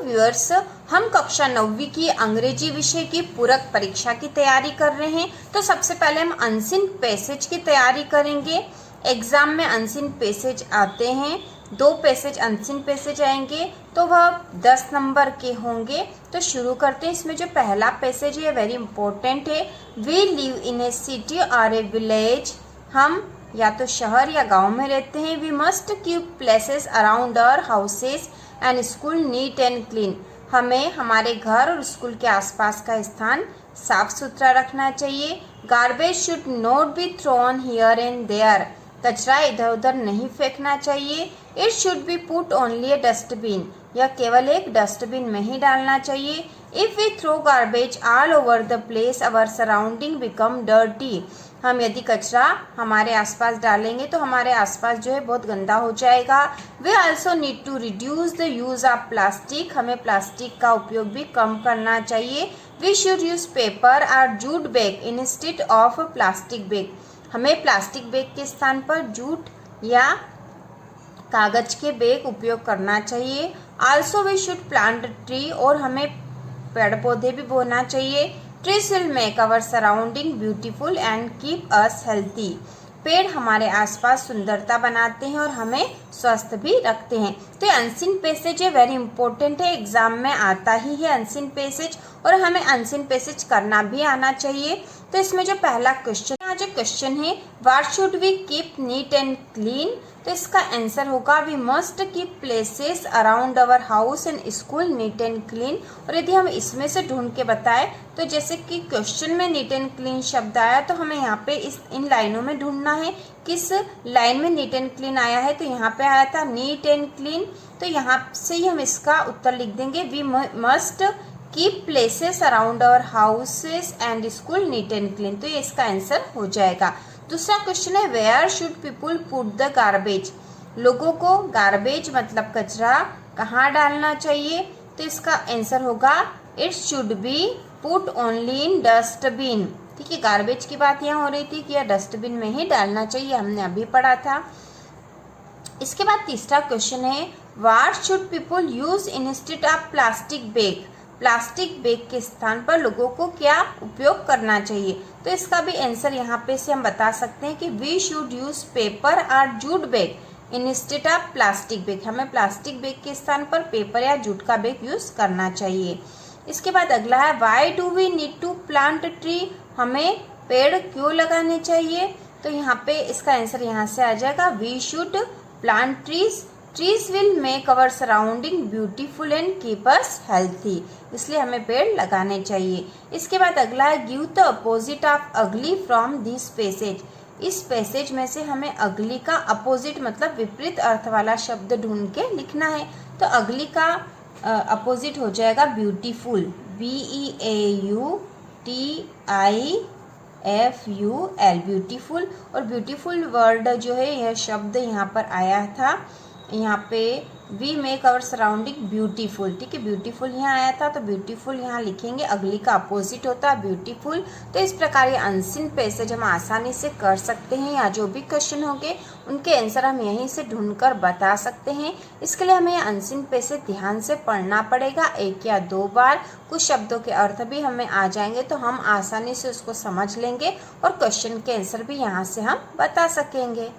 Viewers, हम कक्षा 9वीं की अंग्रेजी विषय की पूरक परीक्षा की तैयारी कर रहे हैं। तो सबसे पहले हम अनसीन पैसेज की तैयारी करेंगे। एग्जाम में अनसीन पैसेज आते हैं, 2 पैसेज अनसीन पैसेज आएंगे, तो वह 10 नंबर के होंगे। तो शुरू करते हैं। इसमें जो पहला पैसेज है वेरी इंपॉर्टेंट है। We live in a city और ए विलेज, हम या तो शहर या गांव में रहते हैं। We must keep places around our houses and school neat and clean, हमें हमारे घर और स्कूल के आसपास का स्थान साफ सुथरा रखना चाहिए। Garbage should not be thrown here and there, कचरा इधर उधर नहीं फेंकना चाहिए। It should be put only a dustbin, यह केवल एक डस्टबिन में ही डालना चाहिए। If we throw garbage all over the place our surrounding become dirty, हम यदि कचरा हमारे आसपास डालेंगे तो हमारे आसपास जो है बहुत गंदा हो जाएगा। We also need to reduce the use of plastic, हमें प्लास्टिक का उपयोग भी कम करना चाहिए। वी शुड यूज पेपर और jute bag instead of plastic bag, हमें प्लास्टिक बैग के स्थान पर जूट या कागज के बैग उपयोग करना चाहिए। Also we should plant tree, और हमें पेड़ पौधे भी बोना चाहिए। Trees will make our surrounding beautiful and keep us healthy, पेड़ हमारे आसपास सुंदरता बनाते हैं और हमें स्वस्थ भी रखते हैं। तो ये अनसीन पैसेज है, वेरी इंपॉर्टेंट है, एग्जाम में आता ही है अनसीन पैसेज, और हमें अनसीन पैसेज करना भी आना चाहिए। तो इसमें जो पहला क्वेश्चन है what should we keep neat and clean, तो इसका आंसर होगा we must keep places around our house and school neat and clean. और यदि हम इसमें से ढूंढ के बताएं तो जैसे कि क्वेश्चन में नीट एंड क्लीन शब्द आया, तो हमें यहाँ पे इन लाइनों में ढूंढना है किस लाइन में नीट एंड क्लीन आया है। तो यहाँ पे आया था नीट एंड क्लीन, तो यहाँ से ही हम इसका उत्तर लिख देंगे we must keep places around our houses and school neat and clean, तो ये इसका आंसर हो जाएगा। दूसरा क्वेश्चन है where should people put the garbage, लोगों को गार्बेज मतलब कचरा कहाँ डालना चाहिए, तो इसका आंसर होगा it should be put only in dustbin. ठीक है, गार्बेज की बात यहाँ हो रही थी कि यह डस्टबिन में ही डालना चाहिए, हमने अभी पढ़ा था। इसके बाद तीसरा क्वेश्चन है what should people use instead of plastic bag, plastic bag के स्थान पर लोगों को क्या उपयोग करना चाहिए। तो इसका भी आंसर यहाँ पे से हम बता सकते हैं कि वी शुड यूज पेपर और jute bag instead of plastic bag, हमें प्लास्टिक बैग के स्थान पर पेपर या जूट का बैग यूज करना चाहिए। इसके बाद अगला है why do we need to plant tree, हमें पेड़ क्यों लगाने चाहिए। तो यहाँ पे इसका आंसर यहाँ से आ जाएगा we should plant trees, trees will make our surrounding beautiful and keep us healthy, इसलिए हमें पेड़ लगाने चाहिए। इसके बाद अगला है give the opposite of ugly from this passage, इस पैसेज में से हमें अगली का अपोजिट मतलब विपरीत अर्थ वाला शब्द ढूंढ के लिखना है। तो अगली का अपोजिट हो जाएगा ब्यूटीफुल, BEAUTIFUL, ब्यूटीफुल। और ब्यूटीफुल वर्ड जो है यह शब्द यहाँ पर आया था, यहाँ पे we make our surrounding beautiful, ठीक है, ब्यूटीफुल यहाँ आया था तो ब्यूटीफुल यहाँ लिखेंगे, अगली का अपोजिट होता है ब्यूटीफुल। तो इस प्रकार ये अनसीन पैसेज हम आसानी से कर सकते हैं, या जो भी क्वेश्चन होंगे उनके आंसर हम यहीं से ढूंढकर बता सकते हैं। इसके लिए हमें अनसीन पैसेज ध्यान से पढ़ना पड़ेगा 1 या 2 बार, कुछ शब्दों के अर्थ भी हमें आ जाएंगे तो हम आसानी से उसको समझ लेंगे और क्वेश्चन के आंसर भी यहाँ से हम बता सकेंगे।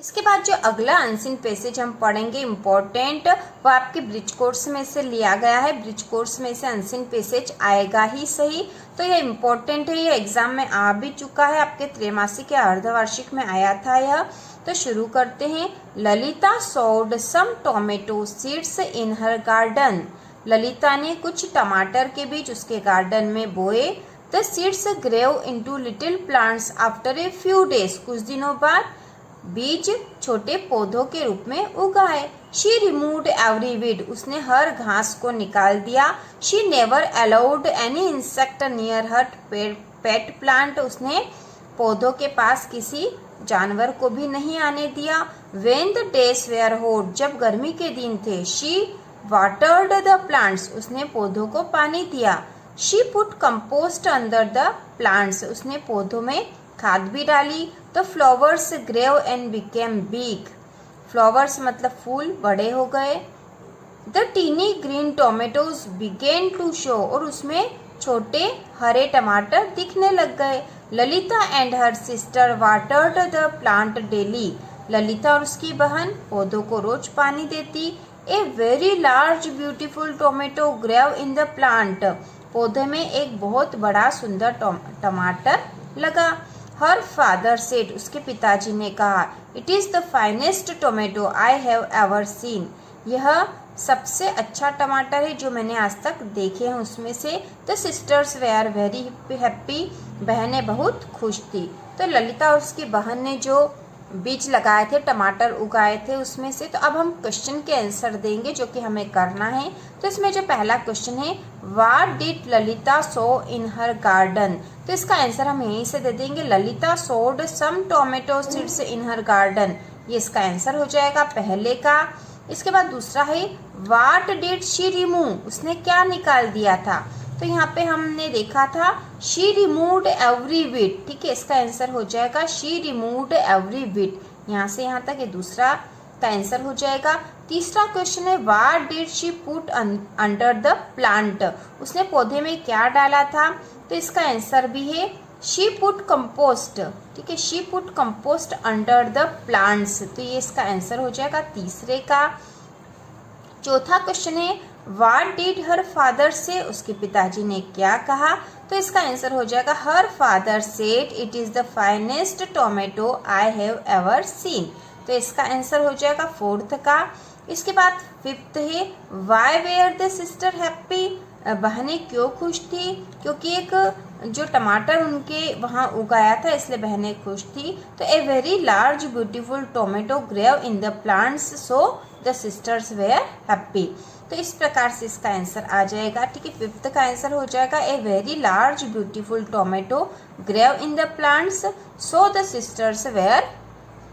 इसके बाद जो अगला अनसीन पैसेज हम पढ़ेंगे इम्पोर्टेंट, वो आपके ब्रिज कोर्स में से लिया गया है, ब्रिज कोर्स में से अनसीन पैसेज आएगा ही सही। तो ये इम्पोर्टेंट है, ये एग्जाम में आ भी चुका है, आपके त्रैमासिक या अर्धवार्षिक में आया था यह। तो शुरू करते हैं। Lalita sowed some tomato seeds in her garden, Lalita ने कुछ टमाटर के बीज उसके गार्डन में बोए। The seeds grew into little plants after a few days, कुछ दिनों बाद बीज छोटे पौधों के रूप में उगाए। शी रिमूव्ड एवरी वीड, उसने हर घास को निकाल दिया। She never allowed any insect near her pet plant, उसने पौधों के पास किसी जानवर को भी नहीं आने दिया। When the days were hot, जब गर्मी के दिन थे। शी वाटर्ड द प्लांट्स, उसने पौधों को पानी दिया। She put compost under the plants, उसने पौधों में खाद भी डाली। तो flowers grew and became big, flowers मतलब फूल बड़े हो गए। The tiny green tomatoes began to show, और उसमें छोटे हरे टमाटर दिखने लग गए। Lalita and her sister watered the plant daily, Lalita और उसकी बहन पौधों को रोज पानी देती। A very large beautiful tomato grew in the plant, पौधे में एक बहुत बड़ा सुंदर टमाटर लगा। हर फादर सेड, उसके पिताजी ने कहा, it is the finest tomato I have ever seen, यह सबसे अच्छा टमाटर है जो मैंने आज तक देखे हैं उसमें से। The sisters were very happy, बहनें बहुत खुश थी। तो ललिता और उसकी बहन ने जो बीज लगाए थे, टमाटर उगाए थे उसमें से। तो अब हम क्वेश्चन के आंसर देंगे जो कि हमें करना है। तो इसमें जो पहला क्वेश्चन है, what did Lalita so in her garden, तो इसका आंसर हम यहीं से दे देंगे, Lalita sowed some tomato seeds in her garden, ये इसका आंसर हो जाएगा पहले का। इसके बाद दूसरा है, व्हाट डिड शी रिमूव, उसने क्या निकाल दिया था। तो यहाँ पे हमने देखा था शी रिमूव्ड एवरी बिट, ठीक है, इसका आंसर हो जाएगा शी रिमूव्ड एवरी बिट, यहाँ से यहाँ तक ये दूसरा का आंसर हो जाएगा। तीसरा क्वेश्चन है, what did she put under the plant, उसने पौधे में क्या डाला था। तो इसका आंसर भी है शी पुट कंपोस्ट, ठीक है, she put compost under the plants, तो ये इसका आंसर हो जाएगा तीसरे का। चौथा क्वेश्चन है, व्हाट डिड हर फादर से, उसके पिताजी ने क्या कहा। तो इसका आंसर हो जाएगा her father said it is the finest tomato I have ever seen, तो इसका आंसर हो जाएगा फोर्थ का। इसके बाद फिफ्थ है, why were the sister happy, बहनें क्यों खुश थी, क्योंकि एक जो टमाटर उनके वहाँ उगाया था इसलिए बहनें खुश थी। तो a very large beautiful tomato grew in the plants so the sisters were happy, तो इस प्रकार से इसका आंसर आ जाएगा, ठीक है। फिफ्थ का आंसर हो जाएगा a very large beautiful tomato grew in the plants so the sisters were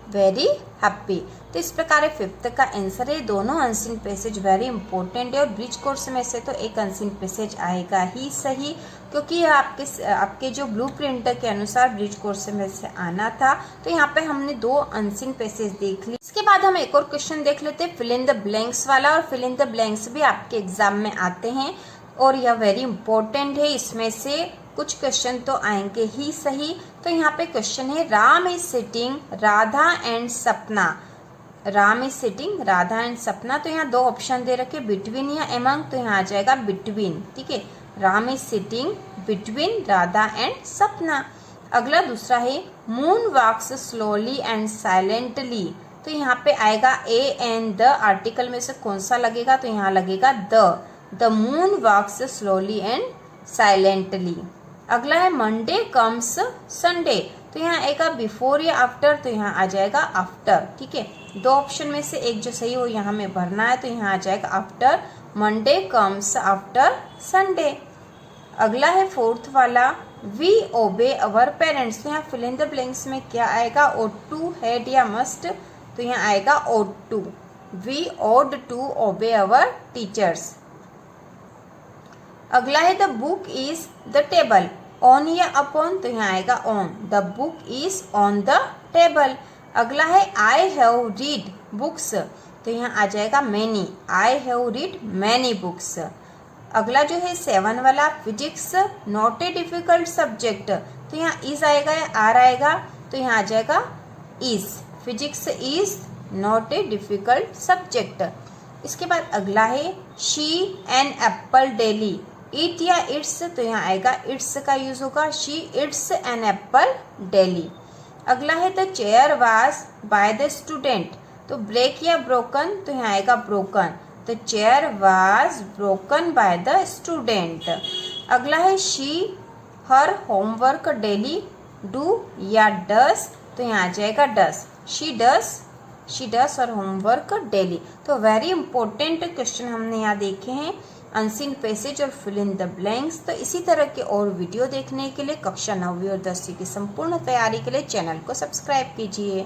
very happy, तो इस प्रकार फिफ्थ का आंसर है। दोनों अनसीन पैसेज वेरी इंपॉर्टेंट है और ब्रिज कोर्स में से तो एक अनसीन पैसेज आएगा ही सही, क्योंकि यह आपके जो ब्लूप्रिंट के अनुसार ब्रिज कोर्स में से आना था। तो यहाँ पे हमने दो अनसीन पैसेज देख ली। इसके बाद हम एक और क्वेश्चन देख लेते हैं, फिल इन द ब्लैंक्स वाला, और फिल इन द ब्लैंक्स भी आपके एग्जाम में आते हैं और यह वेरी इंपॉर्टेंट है, इसमें से कुछ क्वेश्चन तो आएंगे ही सही। तो यहाँ पे क्वेश्चन है, Ram is sitting Radha and Sapna, Ram is sitting Radha and Sapna, तो यहाँ दो ऑप्शन दे रखे, बिटवीन या एमंग, तो यहाँ आ जाएगा बिटवीन, ठीक है, Ram is sitting between Radha and Sapna. अगला दूसरा है, moon walks slowly and silently, तो यहाँ पे आएगा ए एंड द, आर्टिकल में से कौन सा लगेगा, तो यहाँ लगेगा the moon walks slowly and silently. अगला है, मंडे कम्स संडे, तो यहाँ आएगा बिफोर या आफ्टर, तो यहाँ आ जाएगा आफ्टर, ठीक है, दो ऑप्शन में से एक जो सही हो यहाँ में भरना है, तो यहाँ आ जाएगा after, Monday comes after Sunday. अगला है फोर्थ वाला, वी ओबे अवर पेरेंट्स, तो यहाँ फिल इन द ब्लैंक्स में क्या आएगा, ought to, had या must, तो यहाँ आएगा ought to, we ought to obey our teachers। अगला है, the book is the table, on या अपॉन, तो यहाँ आएगा on, the book is on the table. अगला है, आई हैव रीड बुक्स, तो यहाँ आ जाएगा many, I have read many books. अगला जो है 7 वाला, physics not a difficult subject, तो यहाँ इज आएगा या आर आएगा, तो यहाँ आ जाएगा is, physics is not a difficult subject. इसके बाद अगला है, she an apple daily, eat या इट्स, तो यहाँ आएगा इट्स का यूज होगा, she eats an apple daily. अगला है, the chair was by the student, तो ब्रेक या ब्रोकन, तो यहाँ आएगा broken, the chair was broken by the student. अगला है, she her homework daily, do या डस, तो यहाँ आ जाएगा डस, शी डस और होमवर्क डेली। तो वेरी इंपॉर्टेंट क्वेश्चन हमने यहाँ देखे हैं, अनसीन पैसेज और फिल इन द ब्लैंक्स। तो इसी तरह के और वीडियो देखने के लिए कक्षा 9वीं और 10वीं की संपूर्ण तैयारी के लिए चैनल को सब्सक्राइब कीजिए।